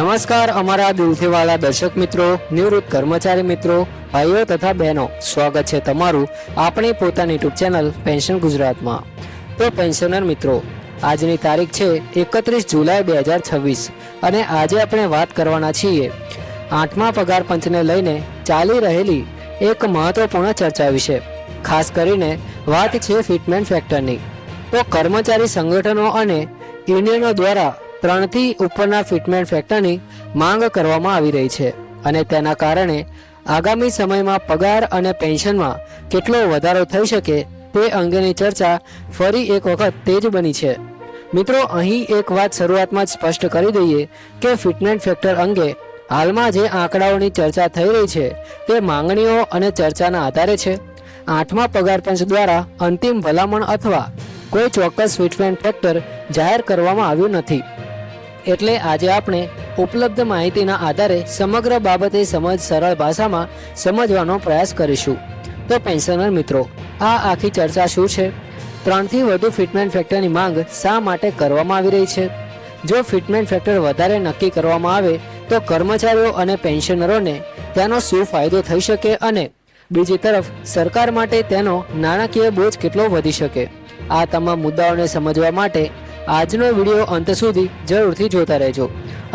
નમસ્કાર અમારા દિલથીવાળા દર્શક મિત્રો, નિવૃત્ત કર્મચારી મિત્રો, ભાઈઓ તથા બહેનો, સ્વાગત છે તમારું આપણી પોતાની યુટ્યુબ ચેનલ પેન્શન ગુજરાતમાં। તો પેન્શનર મિત્રો, આજની તારીખ છે 31 જુલાઈ 2026 અને આજે આપણે વાત કરવાના છીએ 8મા પગાર પંચને લઈને ચાલી રહેલી એક મહત્વપૂર્ણ ચર્ચા વિશે। ખાસ કરીને વાત છે ફિટમેન્ટ ફેક્ટરની। તો કર્મચારી સંગઠનો અને યુનિયનો દ્વારા 3 થી ઉપરના ફિટમેન્ટ ફેક્ટરની માંગ કરવામાં આવી રહી છે અને તેના કારણે આગામી સમયમાં પગાર અને પેન્શનમાં કેટલો વધારો થઈ શકે તે અંગેની ચર્ચા ફરી એક વખત તેજ બની છે। મિત્રો, અહીં એક વાત શરૂઆતમાં જ સ્પષ્ટ કરી દઈએ કે ફિટમેન્ટ ફેક્ટર અંગે હાલમાં જે આંકડાઓની ચર્ચા થઈ રહી છે તે માંગણીઓ અને ચર્ચાના આધારે છે। 8મા પગાર પંચ દ્વારા અંતિમ ભલામણ અથવા કોઈ ચોક્કસ ફિટમેન્ટ ફેક્ટર જાહેર કરવામાં આવ્યું નથી, એટલે આજે આપણે ઉપલબ્ધ માહિતીના આધારે સમગ્ર બાબતે સરળ ભાષામાં સમજવાનો પ્રયાસ કરીશું। તો પેન્શનર મિત્રો, આ આખી ચર્ચા શું છે? 3 થી વધુ ફિટમેન્ટ ફેક્ટરની માંગ શા માટે કરવામાં આવી રહી છે? જો ફિટમેન્ટ ફેક્ટર વધારે નક્કી કરવામાં આવે તો કર્મચારીઓ અને પેન્શનરોને તેનો શું ફાયદો થઈ શકે અને બીજી તરફ સરકાર માટે તેનો નાણાકીય બોજ કેટલો વધી શકે? આ તમામ મુદ્દાઓને સમજવા માટે આજનો વિડીયો અંત સુધી જરૂરથી જોતા રહેજો।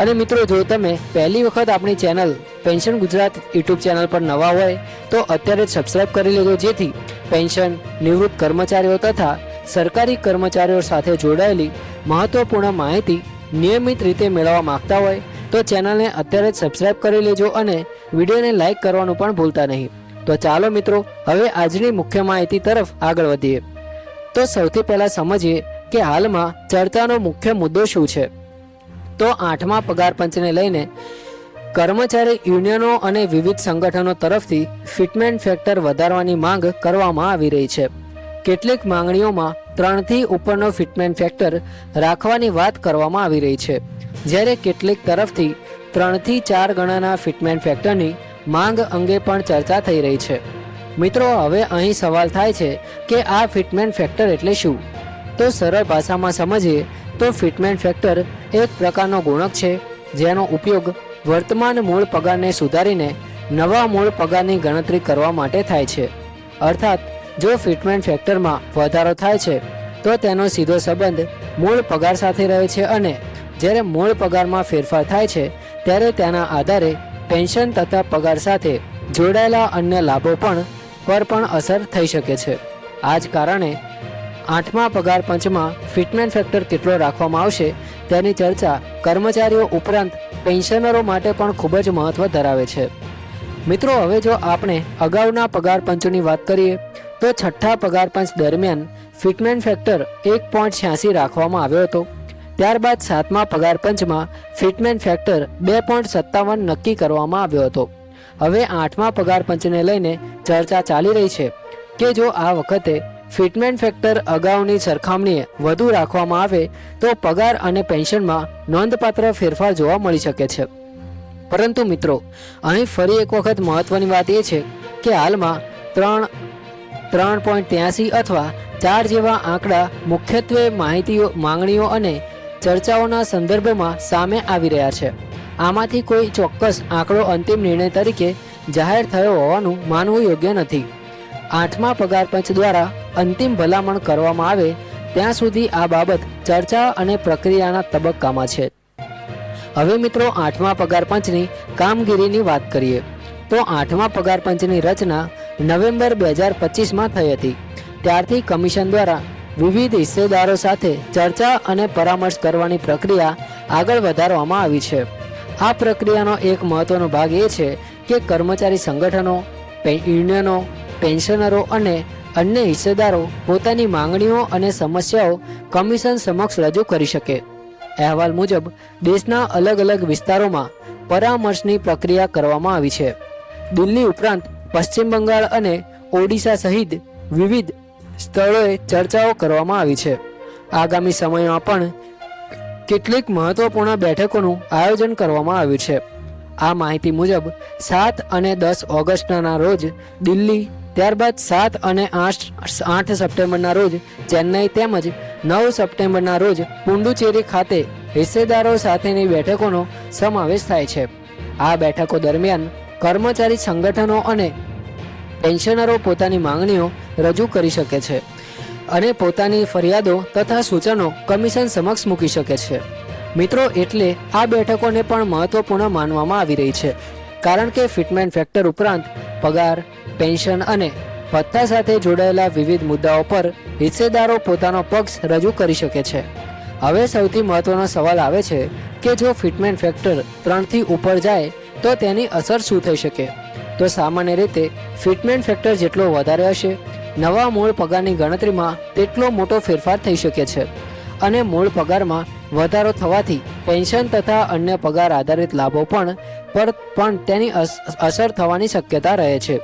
અને મિત્રો, જો તમે પહેલી વખત આપણી channel pension Gujarat YouTube channel પર નવા હોય તો અત્યારે જ સબસ્ક્રાઇબ કરી લેજો, જેથી પેન્શન, નિવૃત્ત કર્મચારીઓ તથા સરકારી કર્મચારીઓ સાથે જોડાયેલી મહત્વપૂર્ણ માહિતી નિયમિત રીતે મેળવવા માંગતા હોય તો ચેનલને અત્યારે જ સબસ્ક્રાઇબ કરી લેજો અને વિડીયોને લાઇક કરવાનું પણ ભૂલતા નહીં। તો ચાલો મિત્રો, હવે આજની મુખ્ય માહિતી તરફ આગળ વધીએ। તો સૌથી પહેલાં સમજીએ કે હાલમાં ચર્ચાનો મુખ્ય મુદ્દો શું છે। તો 8મા પગાર પંચને લઈને કર્મચારી યુનિયનો અને વિવિધ સંગઠનો તરફથી ફિટમેન્ટ ફેક્ટર વધારવાની માંગ કરવામાં આવી રહી છે। કેટલીક માંગણીઓમાં 3 થી ઉપરનો ફિટમેન્ટ ફેક્ટર રાખવાની વાત કરવામાં આવી રહી છે, જ્યારે કેટલીક તરફથી 3 થી 4 ગણાના ફિટમેન્ટ ફેક્ટરની માંગ અંગે પણ ચર્ચા થઈ રહી છે। મિત્રો, હવે અહીં સવાલ થાય છે કે આ ફિટમેન્ટ ફેક્ટર એટલે શું? તો સરળ ભાષામાં સમજીએ તો ફિટમેન્ટ ફેક્ટર એક પ્રકારનો ગુણક છે જેનો ઉપયોગ વર્તમાન મૂળ પગારને સુધારીને નવા મૂળ પગારની ગણતરી કરવા માટે થાય છે। અર્થાત જો ફિટમેન્ટ ફેક્ટરમાં વધારો થાય છે તો તેનો સીધો સંબંધ મૂળ પગાર સાથે રહે છે અને જ્યારે મૂળ પગારમાં ફેરફાર થાય છે ત્યારે તેના આધારે પેન્શન તથા પગાર સાથે જોડાયેલા અન્ય લાભો પર પણ અસર થઈ શકે છે। આ જ કારણે 8મા પગાર પંચમાં ફિટમેન્ટ ફેક્ટર કેટલો રાખવામાં આવશે તેની ચર્ચા કર્મચારીઓ ઉપરાંત પેન્શનરો માટે પણ ખૂબ જ મહત્વ ધરાવે છે। મિત્રો, હવે જો આપણે અગાઉના પગાર પંચોની વાત કરીએ તો 6ઠ્ઠા પગાર પંચ દરમિયાન ફિટમેન્ટ ફેક્ટર 1.86 રાખવામાં આવ્યો હતો। ત્યારબાદ 7મા પગાર પંચમાં ફિટમેન્ટ ફેક્ટર 2.57 નક્કી કરવામાં આવ્યો હતો। હવે 8મા પગાર પંચને લઈને ચર્ચા ચાલી રહી છે કે જો આ વખતે ફિટમેન્ટ ફેક્ટર અગાઉની સરખામણીએ વધુ રાખવામાં આવે તો પગાર અને પેન્શનમાં નોંધપાત્ર ફેરફાર જોવા મળી શકે છે। પરંતુ મિત્રો, અહીં ફરી એક વખત મહત્વની વાત એ છે કે હાલમાં 3.83 અથવા 4 જેવા આંકડા મુખ્યત્વે માંગણીઓ અને ચર્ચાઓના સંદર્ભમાં સામે આવી રહ્યા છે। આમાંથી કોઈ ચોક્કસ આંકડો અંતિમ નિર્ણય તરીકે જાહેર થયો હોવાનું માનવું યોગ્ય નથી। 8મા પગાર પંચ દ્વારા અંતિમ ભલામણ કરવામાં આવે ત્યાં સુધી આ બાબત ચર્ચા અને પ્રક્રિયાના તબક્કામાં છે। હવે મિત્રો, 8મા પગાર પંચની કામગીરીની વાત કરીએ તો 8મા પગાર પંચની રચના નવેમ્બર 2025માં થઈ હતી। ત્યારથી કમિશન દ્વારા વિવિધ હિસ્સેદારો સાથે ચર્ચા અને પરામર્શ કરવાની પ્રક્રિયા આગળ વધારવામાં આવી છે। આ પ્રક્રિયાનો એક મહત્વનો ભાગ એ છે કે કર્મચારી સંગઠનો, યુનિયનો, પેન્શનરો અને અન્ય હિસ્સેદારો પોતાની માંગણીઓ અને સમસ્યાઓ કમિશન સમક્ષ રજૂ કરી શકે। અહેવાલ મુજબ દેશના અલગ અલગ વિસ્તારોમાં પરામર્શની પ્રક્રિયા કરવામાં આવી છે। દિલ્હી ઉપરાંત પશ્ચિમ બંગાળ અને ઓડિશા સહિત વિવિધ સ્થળોએ ચર્ચાઓ કરવામાં આવી છે। આગામી સમયમાં પણ કેટલીક મહત્વપૂર્ણ બેઠકોનું આયોજન કરવામાં આવ્યું છે। આ માહિતી મુજબ 7 અને 10 ઓગસ્ટના રોજ દિલ્હી, ત્યારબાદ 7 અને 8 સપ્ટેમ્બરના રોજ ચેન્નઈ તેમજ 9 સપ્ટેમ્બરના રોજ પુડુચેરી ખાતે હિસ્સેદારો સાથેની બેઠકોનો સમાવેશ થાય છે. આ બેઠકો દરમિયાન કર્મચારી સંગઠનો અને પેન્શનરો પોતાની માંગણીઓ રજૂ કરી શકે છે અને પોતાની ફરિયાદો તથા સૂચનો કમિશન સમક્ષ મૂકી શકે છે. મિત્રો, એટલે આ બેઠકોને પણ મહત્વપૂર્ણ માનવામાં આવી રહી છે, કારણ કે ફિટમેન ફેક્ટર ઉપરાંત પગાર, પેન્શન અને ભથ્થા સાથે જોડાયેલા વિવિધ મુદ્દાઓ પર હિસ્સેદારો પોતાનો પક્ષ રજૂ કરી શકે છે. હવે સૌથી મહત્વનો સવાલ આવે છે કે જો ફિટમેન ફેક્ટર 3થી ઉપર જાય તો તેની અસર શું થઈ શકે? તો સામાન્ય રીતે ફિટમેન ફેક્ટર જેટલો વધારે હશે, નવા મૂળ પગારની ગણતરીમાં તેટલો મોટો ફેરફાર થઈ શકે છે અને મૂળ પગારમાં વધારો થવાથી પેન્શન તથા અન્ય પગાર આધારિત લાભો પર તેની અસર થવાની શક્યતા રહે છે.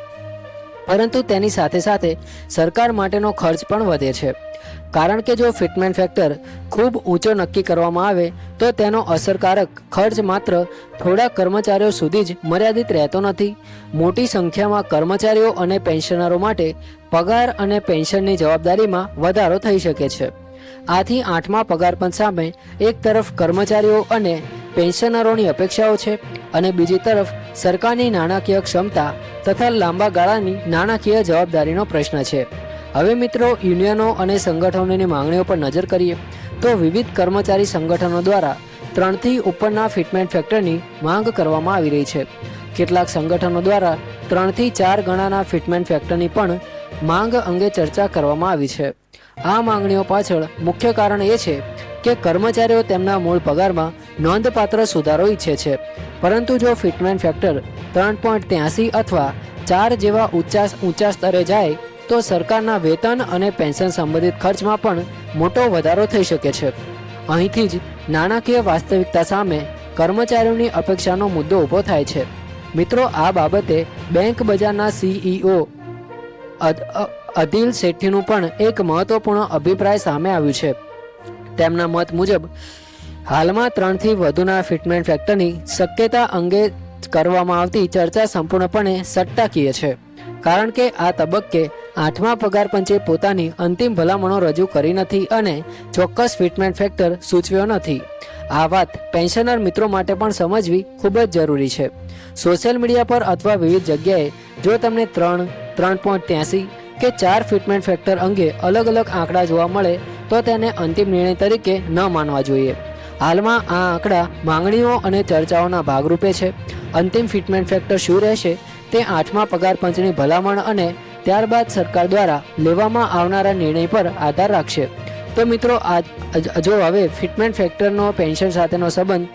પરંતુ તેની સાથે સાથે સરકાર માટેનો ખર્ચ પણ વધે છે, કારણ કે જો ફિટમેન ફેક્ટર ખૂબ ઊંચો નક્કી કરવામાં આવે તો તેનો અસરકારક ખર્ચ માત્ર થોડા કર્મચારીઓ સુધી જ મર્યાદિત રહેતો નથી. મોટી સંખ્યામાં કર્મચારીઓ અને પેન્શનરો માટે પગાર અને પેન્શનની જવાબદારીમાં વધારો થઈ શકે છે. આથી 8મા પગારપંચ સામે એક તરફ કર્મચારીઓ અને પેન્શનરોની અપેક્ષાઓ છે અને બીજી તરફ સરકારની નાણાકીય ક્ષમતા તથા લાંબા ગાળાની નાણાકીય જવાબદારીનો પ્રશ્ન છે. હવે મિત્રો, યુનિયનો અને સંગઠનોની માંગણીઓ પર નજર કરીએ તો વિવિધ કર્મચારી સંગઠનો દ્વારા 3થી ઉપરના ફિટમેન ફેક્ટરની માંગ કરવામાં આવી રહી છે. કેટલાક સંગઠનો દ્વારા 3થી 4 ગણાના ફિટમેન ફેક્ટરની પણ માંગ અંગે ચર્ચા કરવામાં આવી છે. આ માંગણીઓ પાછળ મુખ્ય કારણ એ છે કે કર્મચારીઓ તેમના મૂળ પગારમાં નોંધપાત્ર સુધારો ઈચ્છે છે, પરંતુ જો ફિટમેન ફેક્ટર 3.83 અથવા 4 જેવા ઊંચા સ્તરે જાય તો સરકારના વેતન અને પેન્શન સંબંધિત ખર્ચમાં પણ મોટો વધારો થઈ શકે છે. અહીંથી જ નાણાકીય વાસ્તવિકતા સામે કર્મચારીઓની અપેક્ષાનો મુદ્દો ઊભો થાય છે. મિત્રો, આ બાબતે બેંક બજારના CEO અદિલ શેઠીનું પણ એક મહત્વપૂર્ણ અભિપ્રાય સામે આવ્યું છે. તેમના મત મુજબ હાલમાં 3થી વધુના ફિટમેન ફેક્ટરની શક્યતા અંગે કરવામાં આવતી ચર્ચા સંપૂર્ણપણે સટ્ટાકીય છે, કારણ કે આ તબક્કે 8મા પગાર પંચે પોતાની અંતિમ ભલામણો રજૂ કરી નથી અને ચોક્કસ ફિટમેન ફેક્ટર સૂચવ્યો નથી. આ વાત પેન્શનર મિત્રો માટે પણ સમજવી ખૂબ જ જરૂરી છે. સોશિયલ મીડિયા પર અથવા વિવિધ જગ્યાએ જો તમને 3, 3.83 કે 4 ફિટમેન ફેક્ટર અંગે અલગ અલગ આંકડા જોવા મળે તો તેને અંતિમ નિર્ણય તરીકે ન માનવા જોઈએ. હાલમાં આ આંકડા માંગણીઓ અને ચર્ચાઓના ભાગરૂપે છે. અંતિમ ફિટમેન ફેક્ટર શું રહેશે તે 8મા પગાર પંચની ભલામણ અને ત્યારબાદ સરકાર દ્વારા લેવામાં આવનારા નિર્ણય પર આધાર રાખશે. તો મિત્રો, જો હવે ફિટમેન ફેક્ટરનો પેન્શન સાથેનો સંબંધ